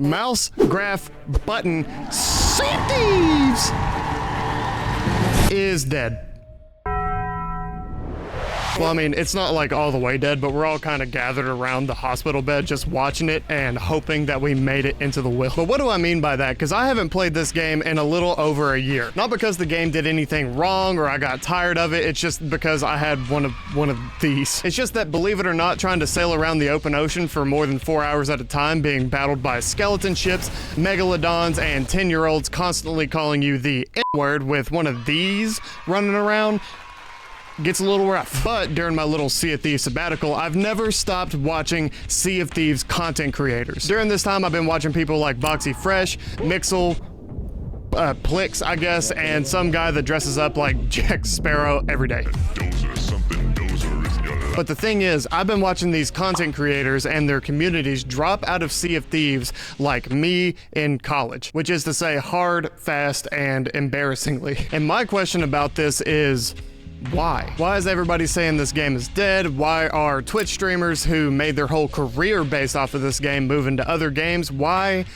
mouse, graph, button, Thieves is dead. Well, I mean, it's not like all the way dead, but we're all kind of gathered around the hospital bed just watching it and hoping that we made it into the will. But what do I mean by that? Because I haven't played this game in a little over a year. Not because the game did anything wrong or I got tired of it. It's just because I had one of these. It's just that, believe it or not, trying to sail around the open ocean for more than 4 hours at a time, being battled by skeleton ships, megalodons, and 10-year-olds constantly calling you the N-word with one of these running around, gets a little rough. But during my little Sea of Thieves sabbatical, I've never stopped watching Sea of Thieves content creators. During this time, I've been watching people like Boxy Fresh, Mixel, Plix, I guess, and some guy that dresses up like Jack Sparrow every day. But the thing is, I've been watching these content creators and their communities drop out of Sea of Thieves like me in college, which is to say hard, fast, and embarrassingly. And my question about this is, why? Why is everybody saying this game is dead? Why are Twitch streamers who made their whole career based off of this game moving to other games? Why?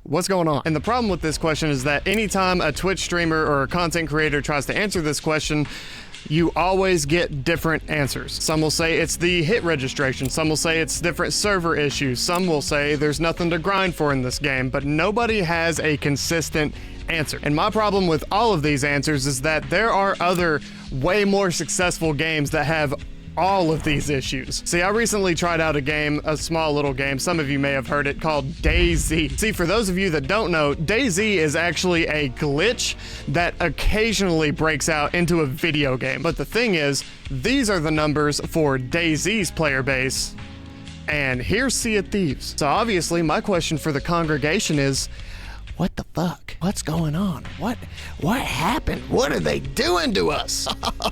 What's going on? And the problem with this question is that anytime a Twitch streamer or a content creator tries to answer this question, you always get different answers. Some will say it's the hit registration. Some will say it's different server issues. Some will say there's nothing to grind for in this game, but nobody has a consistent answer. And my problem with all of these answers is that there are other way more successful games that have all of these issues. See, I recently tried out a game, a small little game, some of you may have heard it, called DayZ. See, for those of you that don't know, DayZ is actually a glitch that occasionally breaks out into a video game. But the thing is, these are the numbers for DayZ's player base, and here's Sea of Thieves. So obviously, my question for the congregation is, what the fuck? What's going on? What happened? What are they doing to us?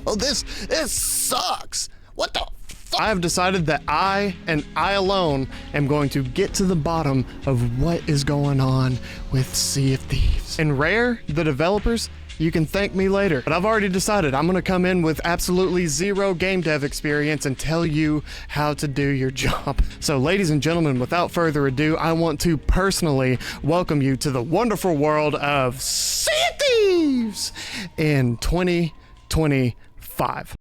Oh, this sucks. What the fuck? I have decided that I, and I alone, am going to get to the bottom of what is going on with Sea of Thieves. And Rare, the developers, you can thank me later. But I've already decided I'm gonna come in with absolutely zero game dev experience and tell you how to do your job. So ladies and gentlemen, without further ado, I want to personally welcome you to the wonderful world of Sea of Thieves in 2025.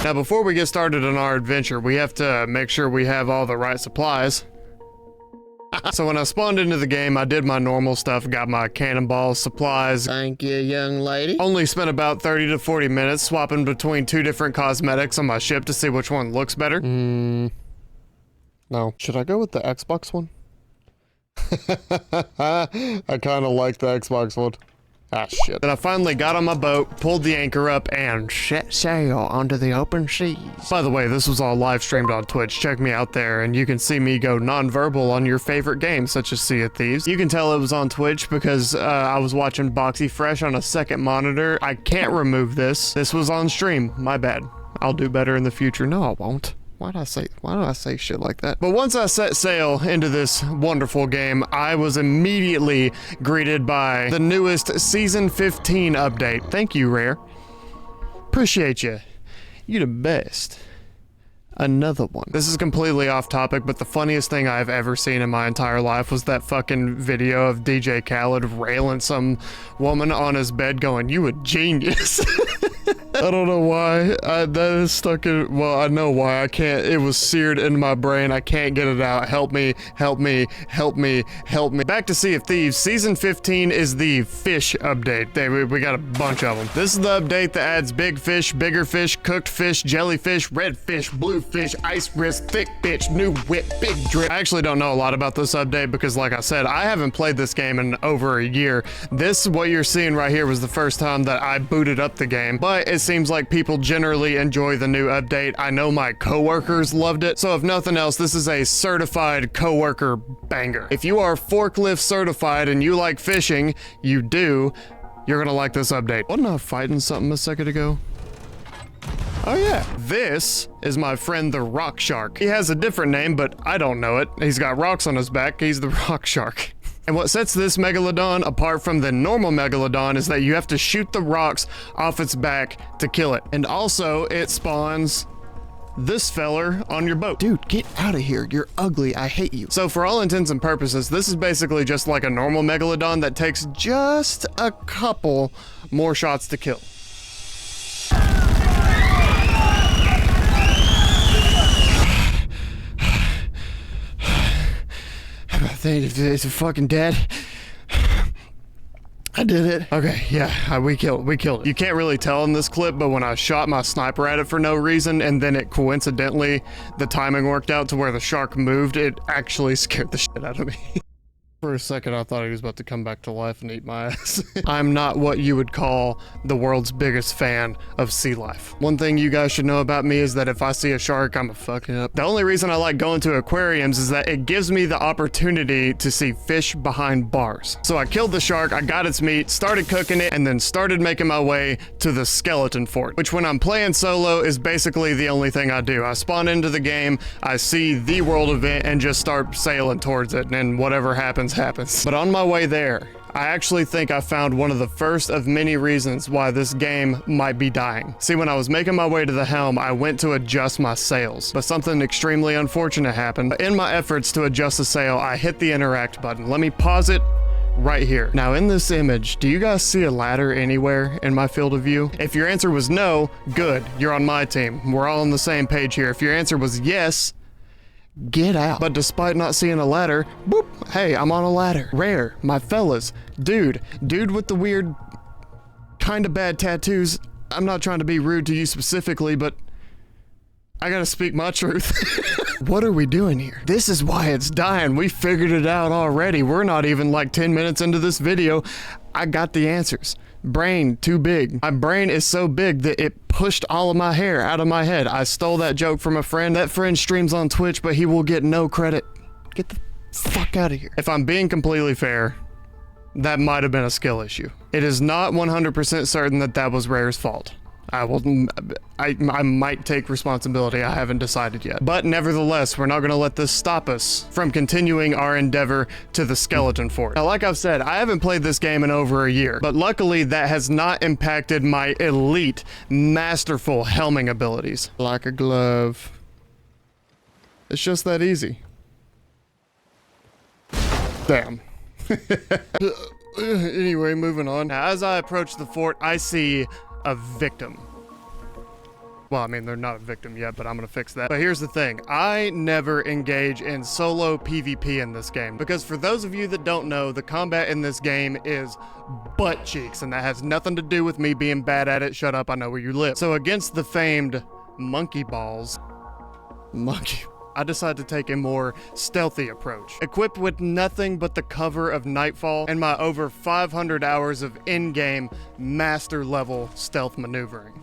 Now, before we get started on our adventure, we have to make sure we have all the right supplies. So when I spawned into the game, I did my normal stuff, got my cannonball supplies. Thank you, young lady. Only spent about 30 to 40 minutes swapping between 2 different cosmetics on my ship to see which one looks better. No. Should I go with the Xbox one? I kind of like the Xbox one. Ah, shit. Then I finally got on my boat, pulled the anchor up, and set sail onto the open seas. By the way, this was all live streamed on Twitch. Check me out there, and you can see me go non-verbal on your favorite games, such as Sea of Thieves. You can tell it was on Twitch because I was watching Boxy Fresh on a second monitor. I can't remove this. This was on stream. My bad. I'll do better in the future. No, I won't. Why do I say shit like that? But once I set sail into this wonderful game, I was immediately greeted by the newest Season 15 update. Thank you, Rare. Appreciate you. You the best. Another one. This is completely off topic, but the funniest thing I've ever seen in my entire life was that fucking video of DJ Khaled railing some woman on his bed going, "You a genius." I don't know why. That is stuck in, well, I know why. I can't, it was seared in my brain. I can't get it out. Help me, help me, help me, help me. Back to Sea of Thieves. Season 15 is the fish update. We got a bunch of them. This is the update that adds big fish, bigger fish, cooked fish, jellyfish, red fish, blue fish, ice wrist, thick bitch, new whip, big drip. I actually don't know a lot about this update because, like I said, I haven't played this game in over a year. This, what you're seeing right here, was the first time that I booted up the game, but it seems like people generally enjoy the new update. I know my coworkers loved it, so if nothing else, this is a certified coworker banger. If you are forklift certified and you like fishing, you do, you're gonna like this update. Wasn't I fighting something a second ago? Oh yeah, this is my friend the Rock Shark. He has a different name, but I don't know it. He's got rocks on his back. He's the Rock Shark. And what sets this Megalodon apart from the normal Megalodon is that you have to shoot the rocks off its back to kill it. And also, it spawns this feller on your boat. Dude, get out of here. You're ugly. I hate you. So for all intents and purposes, this is basically just like a normal Megalodon that takes just a couple more shots to kill. I think it's fucking dead. I did it. Okay, yeah, we killed it. You can't really tell in this clip, but when I shot my sniper at it for no reason, and then it coincidentally, the timing worked out to where the shark moved, it actually scared the shit out of me. For a second, I thought he was about to come back to life and eat my ass. I'm not what you would call the world's biggest fan of sea life. One thing you guys should know about me is that if I see a shark, I'ma fuck it up. The only reason I like going to aquariums is that it gives me the opportunity to see fish behind bars. So I killed the shark, I got its meat, started cooking it, and then started making my way to the skeleton fort, which when I'm playing solo is basically the only thing I do. I spawn into the game, I see the world event, and just start sailing towards it, and whatever happens. But on my way there, I actually think I found one of the first of many reasons why this game might be dying. See, when I was making my way to the helm, I went to adjust my sails, but something extremely unfortunate happened. In my efforts to adjust the sail, I hit the interact button. Let me pause it right here. Now in this image, do you guys see a ladder anywhere in my field of view? If your answer was no, good, you're on my team. We're all on the same page here. If your answer was yes, get out. But despite not seeing a ladder, boop, hey, I'm on a ladder. Rare, my fellas, dude with the weird, kind of bad tattoos. I'm not trying to be rude to you specifically, but I gotta speak my truth. What are we doing here? This is why it's dying. We figured it out already. We're not even like 10 minutes into this video. I got the answers. Brain too big. My brain is so big that it pushed all of my hair out of my head. I stole that joke from a friend. That friend streams on Twitch, but he will get no credit. Get the fuck out of here. If I'm being completely fair, that might have been a skill issue. It is not 100% certain that that was Rare's fault. I might take responsibility. I haven't decided yet. But nevertheless, we're not going to let this stop us from continuing our endeavor to the skeleton fort. Now, like I've said, I haven't played this game in over a year, but luckily that has not impacted my elite, masterful helming abilities. Like a glove. It's just that easy. Damn. Anyway, moving on. Now, as I approach the fort, I see a victim. Well, I mean, they're not a victim yet, but I'm gonna fix that. But here's the thing. I never engage in solo PvP in this game, because for those of you that don't know, the combat in this game is butt cheeks, and that has nothing to do with me being bad at it. Shut up, I know where you live. So against the famed monkey balls, I decided to take a more stealthy approach. Equipped with nothing but the cover of Nightfall and my over 500 hours of in-game master level stealth maneuvering.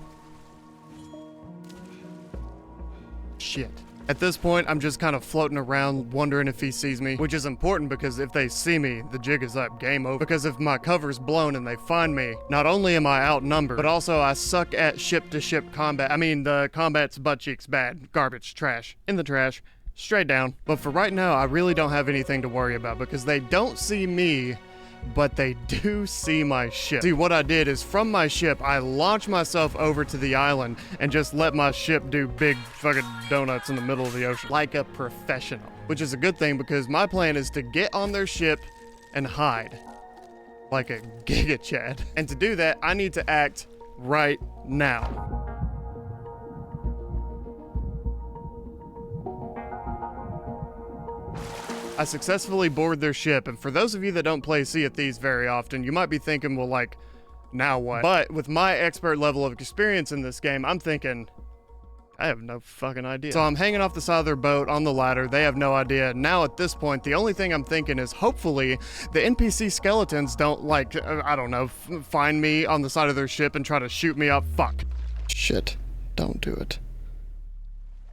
Shit. At this point, I'm just kind of floating around wondering if he sees me, which is important because if they see me, the jig is up, game over. Because if my cover's blown and they find me, not only am I outnumbered, but also I suck at ship-to-ship combat. I mean, the combat's butt cheeks bad, garbage, trash, in the trash, straight down. But for right now, I really don't have anything to worry about because they don't see me, but they do see my ship. See, what I did is from my ship, I launched myself over to the island and just let my ship do big fucking donuts in the middle of the ocean. Like a professional. Which is a good thing because my plan is to get on their ship and hide. Like a Giga Chad. And to do that, I need to act right now. I successfully board their ship, and for those of you that don't play Sea of Thieves very often, you might be thinking, well, like, now what? But with my expert level of experience in this game, I'm thinking, I have no fucking idea. So I'm hanging off the side of their boat on the ladder. They have no idea. Now at this point, the only thing I'm thinking is hopefully the NPC skeletons don't, like, I don't know, find me on the side of their ship and try to shoot me up. Fuck. Shit. Don't do it.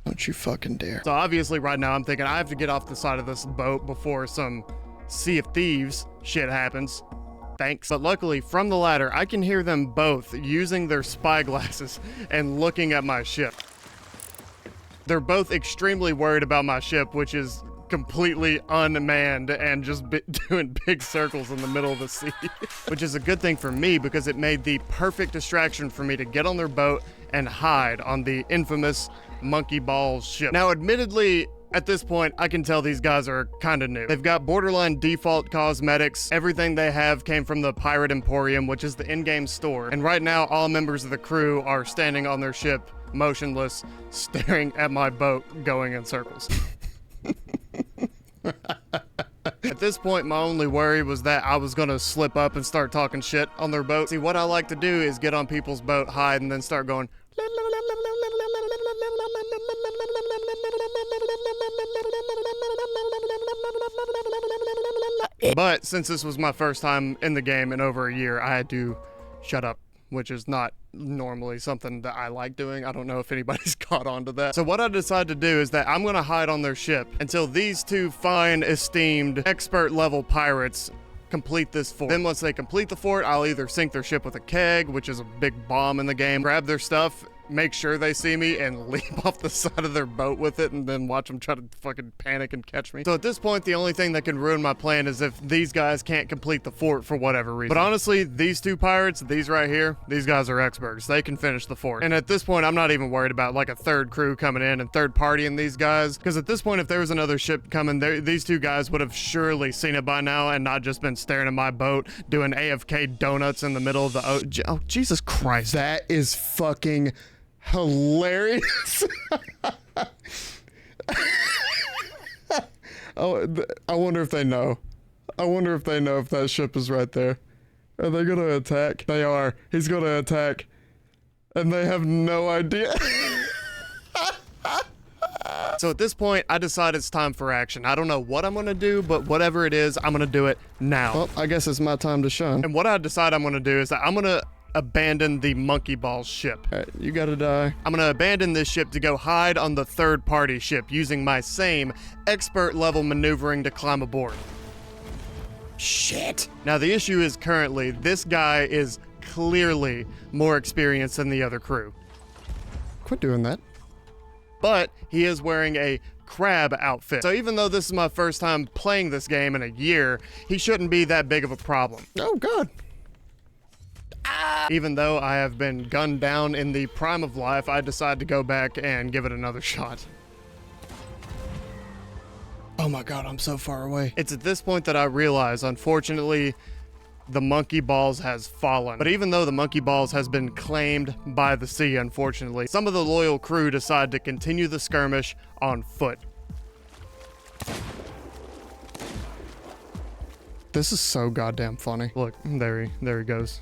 Don't you fucking dare. So obviously right now I'm thinking I have to get off the side of this boat before some Sea of Thieves shit happens. Thanks. But luckily from the ladder, I can hear them both using their spy glasses and looking at my ship. They're both extremely worried about my ship, which is completely unmanned and just doing big circles in the middle of the sea. Which is a good thing for me because it made the perfect distraction for me to get on their boat and hide on the infamous monkey ball ship. Now, admittedly, at this point, I can tell these guys are kind of new. They've got borderline default cosmetics. Everything they have came from the Pirate Emporium, which is the in-game store. And right now, all members of the crew are standing on their ship, motionless, staring at my boat going in circles. At this point, my only worry was that I was gonna slip up and start talking shit on their boat. See, what I like to do is get on people's boat, hide, and then start going. But since this was my first time in the game in over a year, I had to shut up, which is not normally something that I like doing. I don't know if anybody's caught on to that. So what I decided to do is that I'm gonna hide on their ship until these two fine, esteemed, expert level pirates complete this fort. Then once they complete the fort, I'll either sink their ship with a keg, which is a big bomb in the game, grab their stuff, make sure they see me, and leap off the side of their boat with it, and then watch them try to fucking panic and catch me. So at this point, the only thing that can ruin my plan is if these guys can't complete the fort for whatever reason. But honestly, these two pirates, these right here, these guys are experts. They can finish the fort. And at this point, I'm not even worried about like a third crew coming in and third partying these guys, because at this point, if there was another ship coming, these two guys would have surely seen it by now and not just been staring at my boat doing AFK donuts in the middle of the oh, Jesus Christ. That is fucking hilarious. Oh, I wonder if they know. I wonder if they know if that ship is right there. Are they gonna attack? They are. He's gonna attack. And they have no idea. So at this point, I decide it's time for action. I don't know what I'm gonna do, but whatever it is, I'm gonna do it now. Well, I guess it's my time to shine. And what I decide I'm gonna do is that I'm gonna abandon the monkey ball ship. All right, you gotta die. I'm gonna abandon this ship to go hide on the third party ship using my same expert level maneuvering to climb aboard. Shit. Now the issue is currently this guy is clearly more experienced than the other crew. Quit doing that. But he is wearing a crab outfit. So even though this is my first time playing this game in a year, he shouldn't be that big of a problem. Oh God. Even though I have been gunned down in the prime of life, I decide to go back and give it another shot. Oh my God, I'm so far away. It's at this point that I realize, unfortunately, the monkey balls has fallen. But even though the monkey balls has been claimed by the sea, unfortunately, some of the loyal crew decide to continue the skirmish on foot. This is so goddamn funny. Look, there he goes.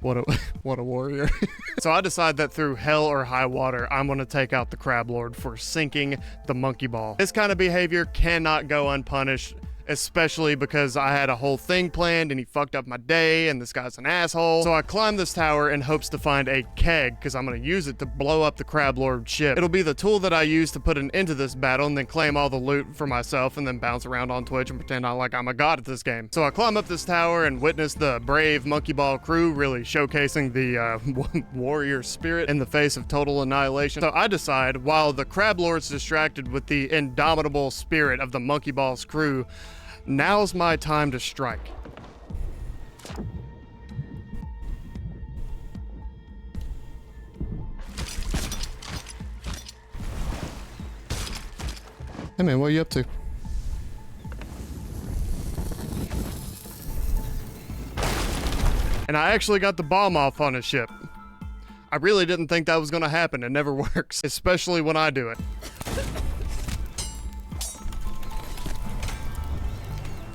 What a warrior. So I decide that through hell or high water, I'm gonna take out the crab lord for sinking the monkey ball. This kind of behavior cannot go unpunished, especially because I had a whole thing planned and he fucked up my day and this guy's an asshole. So I climb this tower in hopes to find a keg because I'm gonna use it to blow up the crab lord ship. It'll be the tool that I use to put an end to this battle and then claim all the loot for myself and then bounce around on Twitch and pretend like I'm a god at this game. So I climb up this tower and witness the brave monkey ball crew really showcasing the warrior spirit in the face of total annihilation. So I decide, while the crab lord's distracted with the indomitable spirit of the monkey ball's crew, now's my time to strike. Hey man, what are you up to? And I actually got the bomb off on his ship. I really didn't think that was gonna happen. It never works, especially when I do it.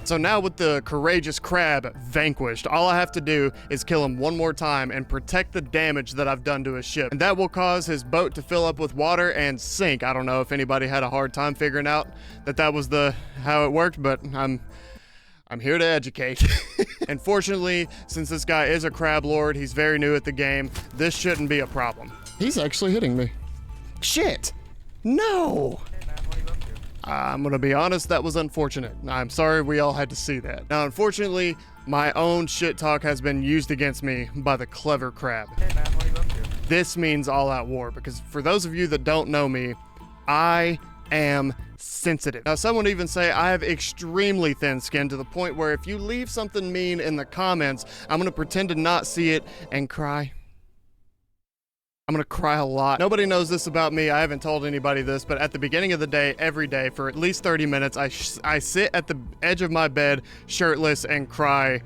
So now with the courageous crab vanquished, all I have to do is kill him one more time and protect the damage that I've done to his ship. And that will cause his boat to fill up with water and sink. I don't know if anybody had a hard time figuring out that was how it worked, but I'm here to educate. And fortunately, since this guy is a crab lord, he's very new at the game, this shouldn't be a problem. He's actually hitting me. Shit! No! I'm gonna be honest, that was unfortunate. I'm sorry we all had to see that. Now, unfortunately, my own shit talk has been used against me by the clever crab. Hey man, what are you up to? This means all-out war, because for those of you that don't know me, I am sensitive. Now, some would even say I have extremely thin skin to the point where if you leave something mean in the comments, I'm gonna pretend to not see it and cry. I'm gonna cry a lot. Nobody knows this about me. I haven't told anybody this, but at the beginning of the day, every day, for at least 30 minutes, I sit at the edge of my bed, shirtless, and cry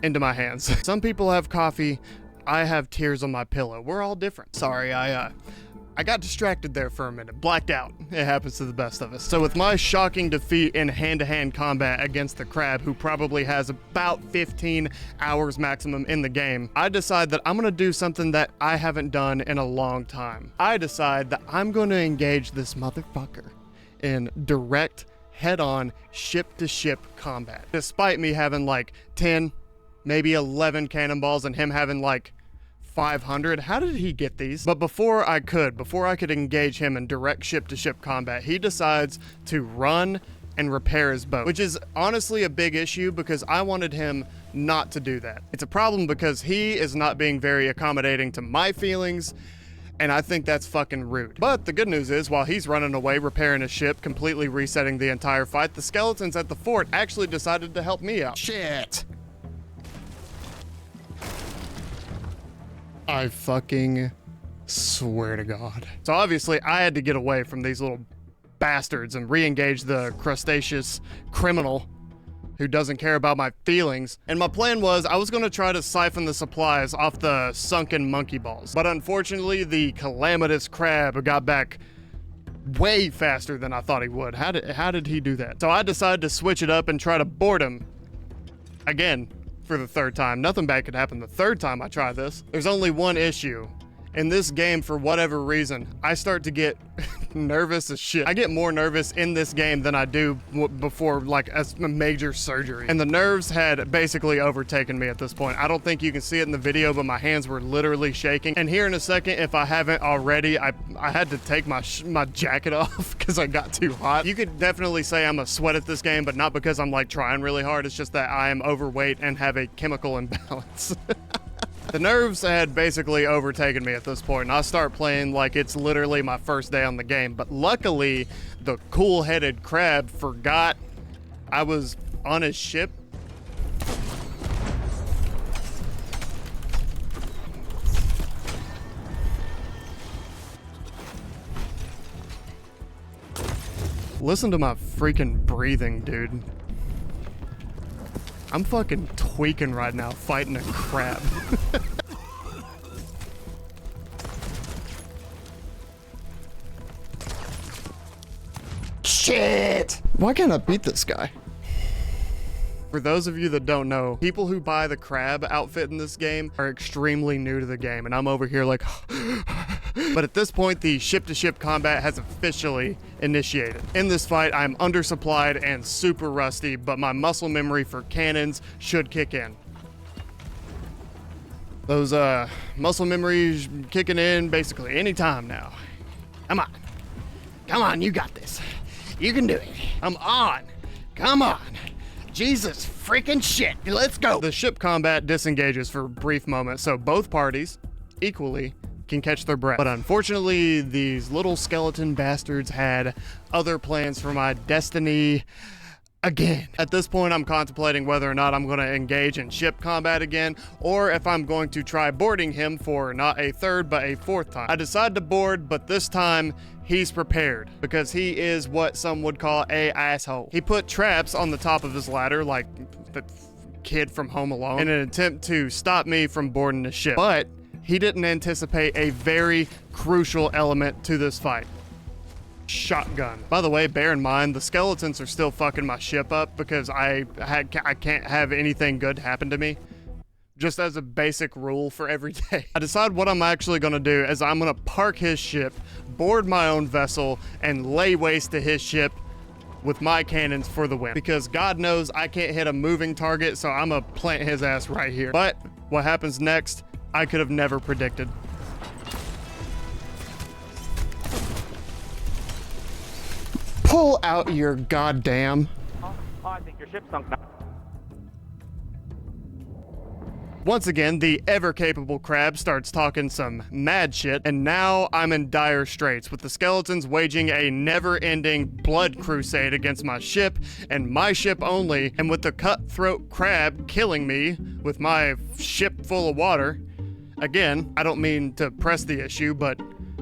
into my hands. Some people have coffee. I have tears on my pillow. We're all different. Sorry, I got distracted there for a minute. Blacked out. It happens to the best of us. So with my shocking defeat in hand-to-hand combat against the crab, who probably has about 15 hours maximum in the game, I decide that I'm gonna do something that I haven't done in a long time. I decide that I'm gonna engage this motherfucker in direct, head-on, ship-to-ship combat. Despite me having like 10, maybe 11 cannonballs and him having like 500. How did he get these? But before I could engage him in direct ship-to-ship combat, he decides to run and repair his boat, which is honestly a big issue because I wanted him not to do that. It's a problem because he is not being very accommodating to my feelings, and I think that's fucking rude. But the good news is, while he's running away, repairing his ship, completely resetting the entire fight, the skeletons at the fort actually decided to help me out. Shit. I fucking swear to God. So obviously I had to get away from these little bastards and re-engage the crustaceous criminal who doesn't care about my feelings. And my plan was I was gonna try to siphon the supplies off the sunken monkey balls. But unfortunately, the calamitous crab got back way faster than I thought he would. How did he do that? So I decided to switch it up and try to board him again. For the third time. Nothing bad could happen the third time I try this. There's only one issue. In this game, for whatever reason, I start to get nervous as shit. I get more nervous in this game than I do before like a major surgery. And the nerves had basically overtaken me at this point. I don't think you can see it in the video, but my hands were literally shaking. And here in a second, if I haven't already, I had to take my jacket off because I got too hot. You could definitely say I'm a sweat at this game, but not because I'm like trying really hard. It's just that I am overweight and have a chemical imbalance. The nerves had basically overtaken me at this point, and I start playing like it's literally my first day on the game. But luckily, the cool-headed crab forgot I was on his ship. Listen to my freaking breathing, dude. I'm fucking tweaking right now, fighting a crab. Shit! Why can't I beat this guy? For those of you that don't know, people who buy the crab outfit in this game are extremely new to the game, and I'm over here like... But at this point, the ship-to-ship combat has officially initiated. In this fight, I'm undersupplied and super rusty, but my muscle memory for cannons should kick in. Those muscle memories kicking in basically anytime now. Come on. Come on, you got this. You can do it. I'm on. Come on. Jesus freaking shit. Let's go. The ship combat disengages for a brief moment, so both parties equally can catch their breath. But unfortunately, these little skeleton bastards had other plans for my destiny again. At this point, I'm contemplating whether or not I'm going to engage in ship combat again, or if I'm going to try boarding him for not a third, but a fourth time. I decide to board, but this time, he's prepared, because he is what some would call a asshole. He put traps on the top of his ladder, like the kid from Home Alone, in an attempt to stop me from boarding the ship. But he didn't anticipate a very crucial element to this fight. Shotgun. By the way, bear in mind, the skeletons are still fucking my ship up because I can't have anything good happen to me. Just as a basic rule for every day. I decide what I'm actually gonna do is I'm gonna park his ship, board my own vessel, and lay waste to his ship with my cannons for the win. Because God knows I can't hit a moving target, so I'm gonna plant his ass right here. But what happens next, I could have never predicted. Pull out your goddamn... Oh, I think your ship's sunk now. Once again, the ever-capable crab starts talking some mad shit, and now I'm in dire straits, with the skeletons waging a never-ending blood crusade against my ship, and my ship only, and with the cutthroat crab killing me with my ship full of water, again, I don't mean to press the issue, but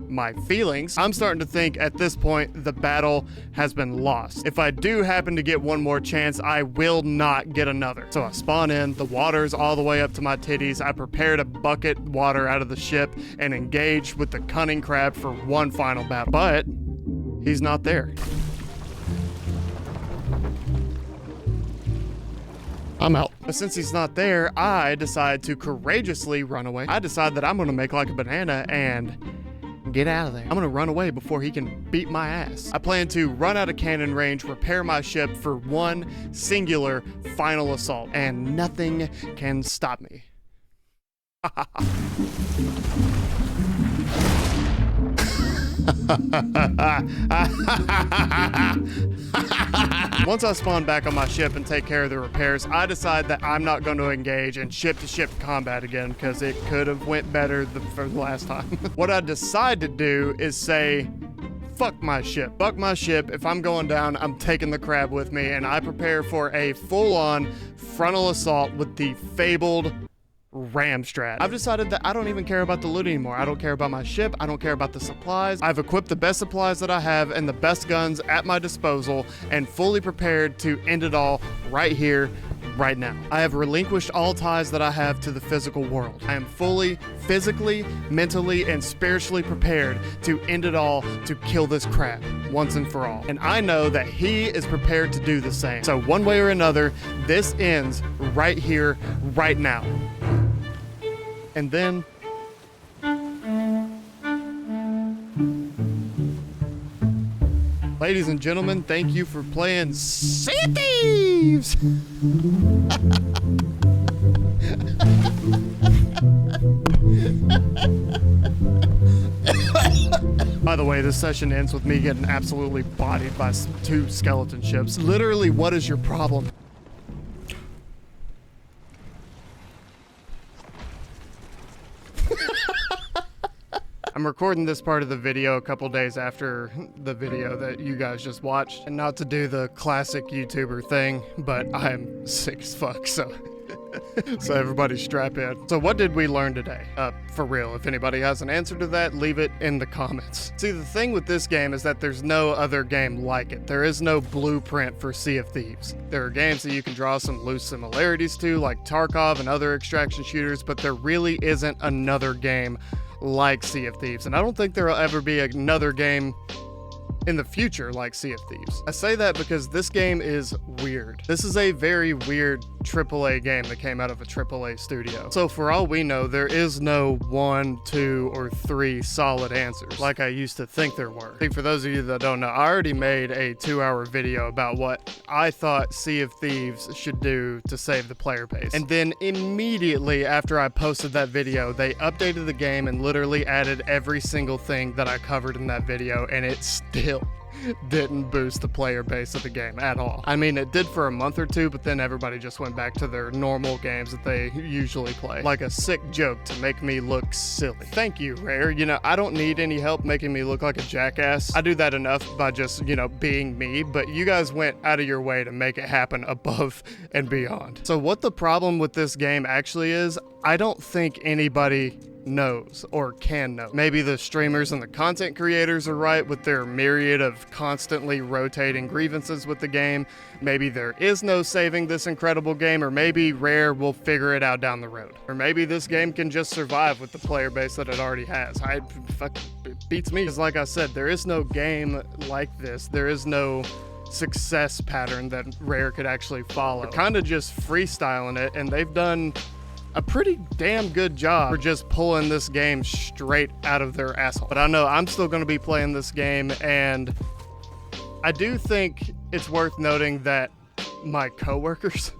my feelings, I'm starting to think at this point the battle has been lost. If I do happen to get one more chance, I will not get another. So I spawn in, the water's all the way up to my titties. I prepare to bucket water out of the ship and engage with the cunning crab for one final battle. But he's not there. I'm out. But since he's not there, I decide to courageously run away. I decide that I'm gonna make like a banana and get out of there. I'm gonna run away before he can beat my ass. I plan to run out of cannon range, repair my ship for one singular final assault, and nothing can stop me. Once I spawn back on my ship and take care of the repairs, I decide that I'm not going to engage in ship-to-ship combat again because it could have went better for the last time. What I decide to do is say, fuck my ship. Fuck my ship. If I'm going down, I'm taking the crab with me, and I prepare for a full-on frontal assault with the fabled ram strat. I've decided that I don't even care about the loot anymore. I don't care about my ship. I don't care about the supplies. I've equipped the best supplies that I have and the best guns at my disposal and fully prepared to end it all right here, right now. I have relinquished all ties that I have to the physical world. I am fully, physically, mentally, and spiritually prepared to end it all, to kill this crab once and for all. And I know that he is prepared to do the same. So one way or another, this ends right here, right now. And then ladies and gentlemen, thank you for playing Sea of Thieves! By the way, this session ends with me getting absolutely bodied by two skeleton ships. Literally, what is your problem? I'm recording this part of the video a couple days after the video that you guys just watched. And not to do the classic YouTuber thing, but I'm sick as fuck, so everybody strap in. So what did we learn today? For real, if anybody has an answer to that, leave it in the comments. See, the thing with this game is that there's no other game like it. There is no blueprint for Sea of Thieves. There are games that you can draw some loose similarities to, like Tarkov and other extraction shooters, but there really isn't another game like Sea of Thieves, and I don't think there will ever be another game in the future like Sea of Thieves. I say that because this game is weird. This is a very weird AAA game that came out of a AAA studio. So for all we know, there is no 1, 2, or 3 solid answers like I used to think there were. For those of you that don't know, I already made a 2-hour video about what I thought Sea of Thieves should do to save the player base. And then immediately after I posted that video, they updated the game and literally added every single thing that I covered in that video, and it still didn't boost the player base of the game at all. I mean, it did for a month or two, but then everybody just went back to their normal games that they usually play. Like a sick joke to make me look silly. Thank you, Rare. You know, I don't need any help making me look like a jackass. I do that enough by just, you know, being me, but you guys went out of your way to make it happen above and beyond. So what the problem with this game actually is, I don't think anybody knows or can know. Maybe the streamers and the content creators are right with their myriad of constantly rotating grievances with the game. Maybe there is no saving this incredible game, or maybe Rare will figure it out down the road. Or maybe this game can just survive with the player base that it already has. It beats me. Because like I said, there is no game like this. There is no success pattern that Rare could actually follow. They're kind of just freestyling it, and they've done a pretty damn good job for just pulling this game straight out of their asshole. But I know I'm still going to be playing this game, and I do think it's worth noting that my coworkers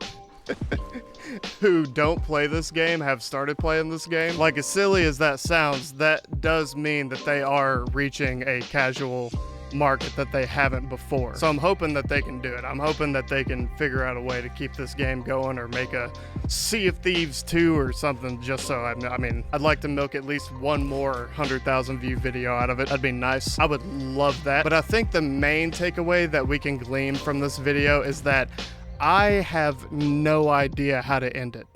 who don't play this game have started playing this game. Like, as silly as that sounds, that does mean that they are reaching a casual market that they haven't before. So I'm hoping that they can do it. I'm hoping that they can figure out a way to keep this game going, or make a Sea of Thieves 2 or something, just so I mean, I'd like to milk at least one more 100,000 view video out of it. That'd be nice. I would love that. But I think the main takeaway that we can glean from this video is that I have no idea how to end it.